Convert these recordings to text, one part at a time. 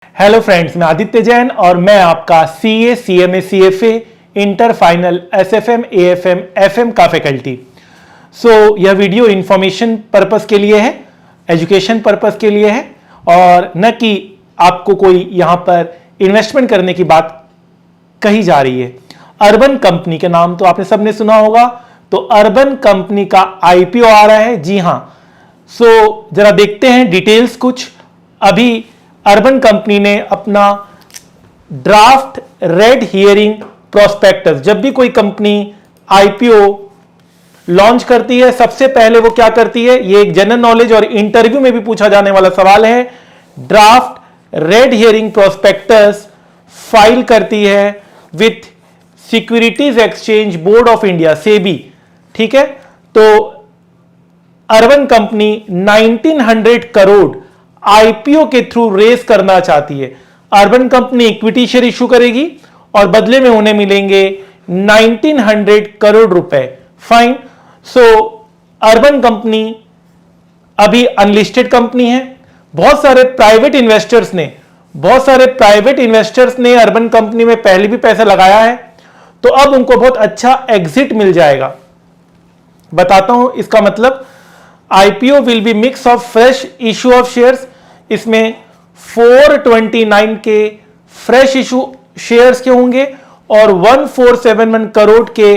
Hello friends, मैं आदित्य जैन और मैं आपका CA, CMA, CFA, inter final, SFM, AFM, FM का फैकल्टी। यह वीडियो इंफॉर्मेशन पर्पस के लिए है, एजुकेशन पर्पस के लिए है और न कि आपको कोई यहां पर इन्वेस्टमेंट करने की बात कही जा रही है। अर्बन कंपनी के नाम तो आपने सबने सुना होगा, तो अर्बन कंपनी का आईपीओ आ रहा है। जी हां, जरा देखते हैं डिटेल्स कुछ। अभी अर्बन कंपनी ने अपना ड्राफ्ट रेड हियरिंग प्रोस्पेक्टस, जब भी कोई कंपनी आईपीओ लॉन्च करती है सबसे पहले वो क्या करती है, ये एक जनरल नॉलेज और इंटरव्यू में भी पूछा जाने वाला सवाल है। Draft red herring prospectus file करती है with securities exchange board of India, SEBI. ठीक है, तो अर्बन कंपनी 1900 करोड़ आईपीओ के थ्रू रेस करना चाहती है। Urban company equity share issue करेगी और बदले में उन्हें मिलेंगे 1900 करोड़ रुपए। फाइन। अर्बन कंपनी अभी अनलिस्टेड कंपनी है। बहुत सारे प्राइवेट इन्वेस्टर्स ने अर्बन कंपनी में पहले भी पैसा लगाया है, तो अब उनको बहुत अच्छा एग्जिट मिल जाएगा। बताता हूं इसका मतलब। IPO will be mix of fresh issue of shares. इसमें 429 के फ्रेश इशू शेयर्स के होंगे और 1471 करोड़ के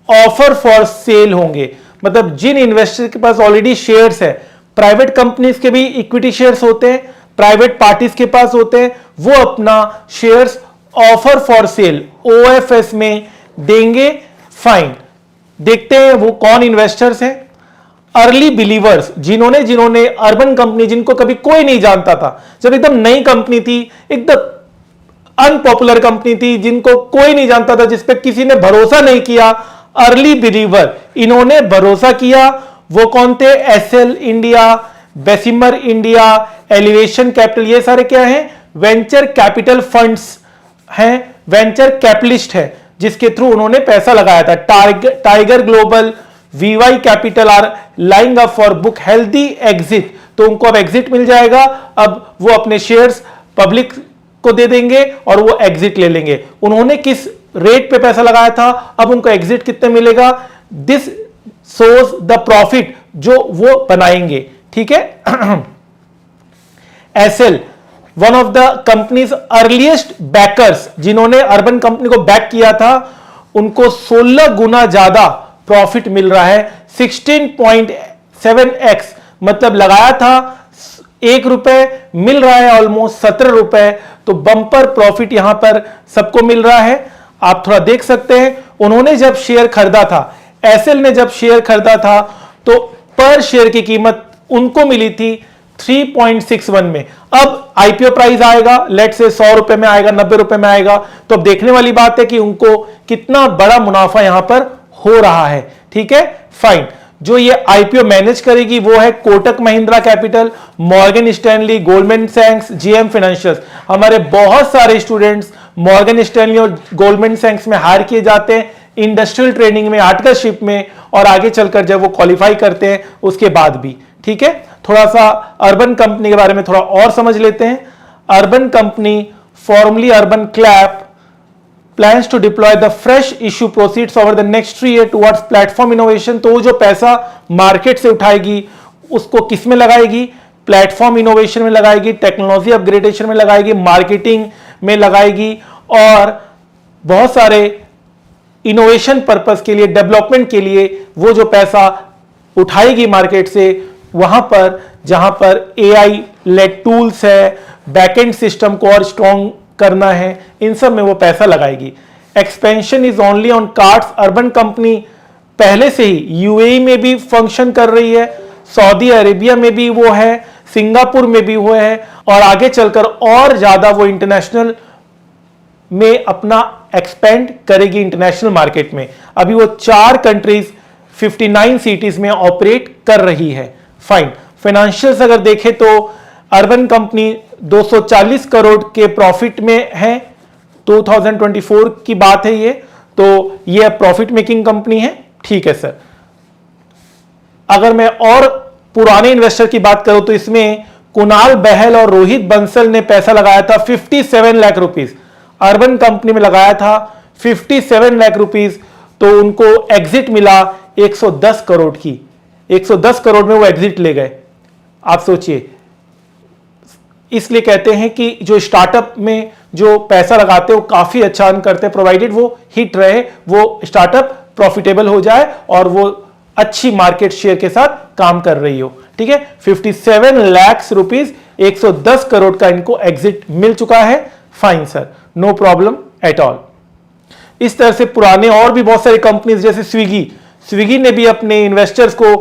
ऑफर फॉर सेल होंगे। मतलब जिन इन्वेस्टर के पास ऑलरेडी शेयर्स है, प्राइवेट कंपनीज के भी इक्विटी शेयर्स होते हैं, प्राइवेट पार्टीज के पास होते हैं, वो अपना shares offer for sale OFS में देंगे। फाइन। देखते हैं वो कौन इन्वेस्टर्स हैं। अर्ली बिलीवर्स, जिन्होंने अर्बन कंपनी, जिनको कभी कोई नहीं जानता था, जब एकदम नई कंपनी थी, एकदम अनपॉपुलर कंपनी थी, जिनको कोई नहीं जानता था, जिस पे किसी ने भरोसा नहीं किया, अर्ली बिलीवर इन्होंने भरोसा किया। वो कौन थे? SL India, Bessemer India, Elevation Capital, ये सारे क्या हैं? वेंचर कैपिटल फंड्स हैं, वेंचर कैपिटलिस्ट है, जिसके थ्रू उन्होंने पैसा लगाया था। Tiger Global, VY Capital are lining up for book healthy exit. तो उनको अब एग्जिट मिल जाएगा। अब वो अपने शेयर्स पब्लिक को दे देंगे और वो एग्जिट ले लेंगे। उन्होंने किस रेट पे पैसा लगाया था, अब उनको एग्जिट कितने मिलेगा, दिस सोज द प्रॉफिट जो वो बनाएंगे। ठीक है। SL, one of the companies earliest backers, जिन्होंने अर्बन कंपनी को बैक किया था, उनको 16 गुना ज्यादा प्रॉफिट मिल रहा है। 16.7x, मतलब लगाया था 1 रुपए, मिल रहा है ऑलमोस्ट 17 रुपए। तो बंपर प्रॉफिट यहां पर सबको मिल रहा है। आप थोड़ा देख सकते हैं, उन्होंने जब शेयर खरीदा था, एसएल ने जब शेयर खरीदा था, तो पर शेयर की कीमत उनको मिली थी 3.61 में। अब आईपीओ प्राइस आएगा, लेट से 100 रुपए में आएगा, 90 रुपए में आएगा, तो अब देखने वाली बात है कि उनको कितना बड़ा मुनाफा यहां पर हो रहा है। ठीक है, फाइन। जो ये आईपीओ मैनेज करेगी वो है Kotak Mahindra capital, Morgan Stanley, Goldman सैक्स, जीएम फाइनेंशियल। हमारे बहुत सारे स्टूडेंट्स मॉर्गन स्टैनली और गोल्डमैन सैक्स में हायर किए जाते हैं, इंडस्ट्रियल ट्रेनिंग में, आर्टिकलशिप में, और आगे चलकर जब वो क्वालिफाई करते हैं उसके बाद भी। ठीक है, थोड़ा सा अर्बन कंपनी के बारे में थोड़ा और समझ लेते हैं। Urban company, formally urban clap, plans to deploy the fresh issue proceeds over the next 3 years towards platform innovation। तो वो जो पैसा मार्केट से उठाएगी उसको किस में लगाएगी? प्लेटफॉर्म इनोवेशन में लगाएगी, टेक्नोलॉजी अपग्रेडेशन में लगाएगी, मार्केटिंग में लगाएगी और बहुत सारे इनोवेशन पर्पस के लिए, डेवलपमेंट के लिए वो जो पैसा उठाएगी मार्केट से, वहां पर जहां पर एआई लेड टूल्स है, बैकएंड सिस्टम को और स्ट्रॉन्ग करना है, इन सब में वो पैसा लगाएगी। Expansion is only on cards. Urban company पहले से ही यूएई में भी फंक्शन कर रही है, सऊदी अरेबिया में भी वो है, सिंगापुर में भी वो है, और आगे चलकर और ज्यादा वो इंटरनेशनल में अपना एक्सपेंड करेगी, इंटरनेशनल मार्केट में। अभी वो 4 कंट्रीज 59 सिटीज में ऑपरेट कर रही है। फाइन। फाइनेंशियल्स अगर देखें तो अर्बन कंपनी 240 करोड़ के प्रॉफिट में है, 2024 की बात है ये, तो ये प्रॉफिट मेकिंग कंपनी है। ठीक है सर। अगर मैं और पुराने इन्वेस्टर की बात करूं तो इसमें कुणाल बहल और रोहित बंसल ने पैसा लगाया था 57 लाख रुपीस, अर्बन कंपनी में लगाया था 57 लाख रुपीस, तो उनको एग्जिट मिला 110 करोड़ की। 110 करोड़ में वो एग्जिट ले गए। आप सोचिए, इसलिए कहते हैं कि जो स्टार्टअप में जो पैसा लगाते हैं वो काफी अच्छा अर्न करते हैं, प्रोवाइडेड वो हिट रहे, वो स्टार्टअप प्रॉफिटेबल हो जाए और वो अच्छी मार्केट शेयर के साथ काम कर रही हो। ठीक है, 57 लाख रुपीस, 110 करोड़ का इनको एग्जिट मिल चुका है। Fine sir, no problem at all. इस तरह से पुराने और भी बहुत सारी कंपनीज जैसे स्विगी ने भी अपने इन्वेस्टर्स को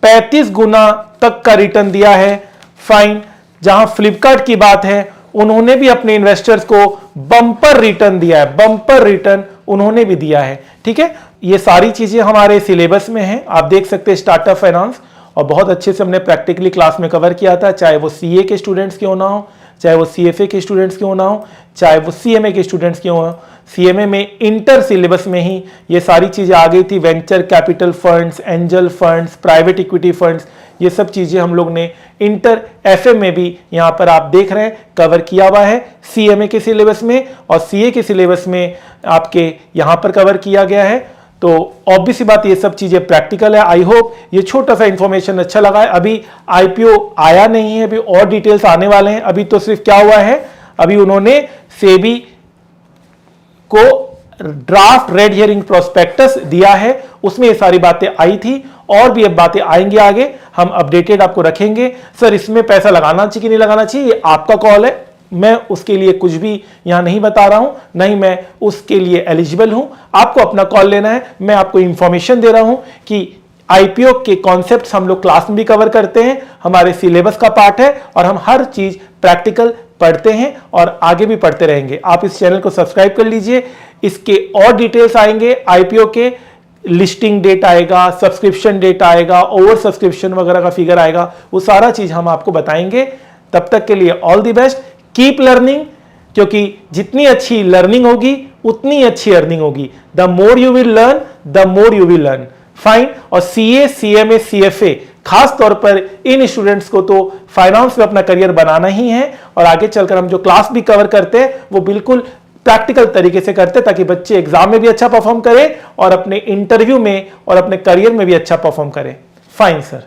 35 गुना तक का रिटर्न दिया है। फाइन। जहां फ्लिपकार्ट की बात है, उन्होंने भी अपने इन्वेस्टर्स को बम्पर रिटर्न दिया है, बम्पर रिटर्न उन्होंने भी दिया है। ठीक है, ये सारी चीजें हमारे सिलेबस में हैं, आप देख सकते हैं स्टार्टअप फाइनेंस, और बहुत अच्छे से हमने प्रैक्टिकली क्लास में कवर किया था, चाहे वो सीए के स्टूडेंट्स क्यों ना हो, चाहे वो सीएफए के स्टूडेंट्स क्यों ना हो, चाहे वो सीएमए के स्टूडेंट्स क्यों हो। सीएमए में इंटर सिलेबस में ही ये सारी चीजें आ गई थी, venture capital funds, angel funds, private equity funds, ये सब चीजें हम लोग ने इंटर एफए में भी यहां पर आप देख रहे हैं कवर किया हुआ है, सीएमए के सिलेबस में और सीए के सिलेबस में आपके यहां पर कवर किया गया है। तो ऑब्वियस बात, ये सब चीजें प्रैक्टिकल है। आई होप ये छोटा सा इंफॉर्मेशन अच्छा लगा है। अभी आईपीओ आया नहीं है, अभी और डिटेल्स आने वाले हैं। अभी तो सिर्फ क्या हुआ है, अभी उन्होंने सेबी को ड्राफ्ट रेड हियरिंग प्रोस्पेक्टस दिया है, उसमें ये सारी बातें आई थी, और भी अब बातें आएंगी आगे, हम अपडेटेड आपको रखेंगे। सर इसमें पैसा लगाना चाहिए कि नहीं लगाना चाहिए, ये आपका कॉल है, मैं उसके लिए कुछ भी यहां नहीं बता रहा हूं, नहीं मैं उसके लिए एलिजिबल हूं। आपको अपना कॉल लेना है, मैं आपको इंफॉर्मेशन दे रहा हूं कि आईपीओ के कॉन्सेप्ट्स हम लोग क्लास में भी कवर करते हैं, हमारे सिलेबस का पार्ट है, और हम हर चीज प्रैक्टिकल पढ़ते हैं और आगे भी पढ़ते रहेंगे। आप इस चैनल को सब्सक्राइब कर लीजिए, इसके और डिटेल्स आएंगे, आईपीओ के लिस्टिंग डेट आएगा, सब्सक्रिप्शन डेट आएगा, ओवर सब्सक्रिप्शन वगैरह का फिगर आएगा, वो सारा चीज हम आपको बताएंगे। तब तक के लिए all the best, keep learning, क्योंकि जितनी अच्छी लर्निंग होगी उतनी अच्छी अर्निंग होगी। The more you will learn, the more you will learn. Fine. और सीए, सीएमए, सीएफए, खास तौर पर इन स्टूडेंट्स को तो फाइनेंस में अपना करियर बनाना ही है, और आगे चलकर हम जो क्लास भी कवर करते हैं वो बिल्कुल प्रैक्टिकल तरीके से करते हैं, ताकि बच्चे एग्जाम में भी अच्छा परफॉर्म करें और अपने इंटरव्यू में और अपने करियर में भी अच्छा परफॉर्म करें। Fine sir.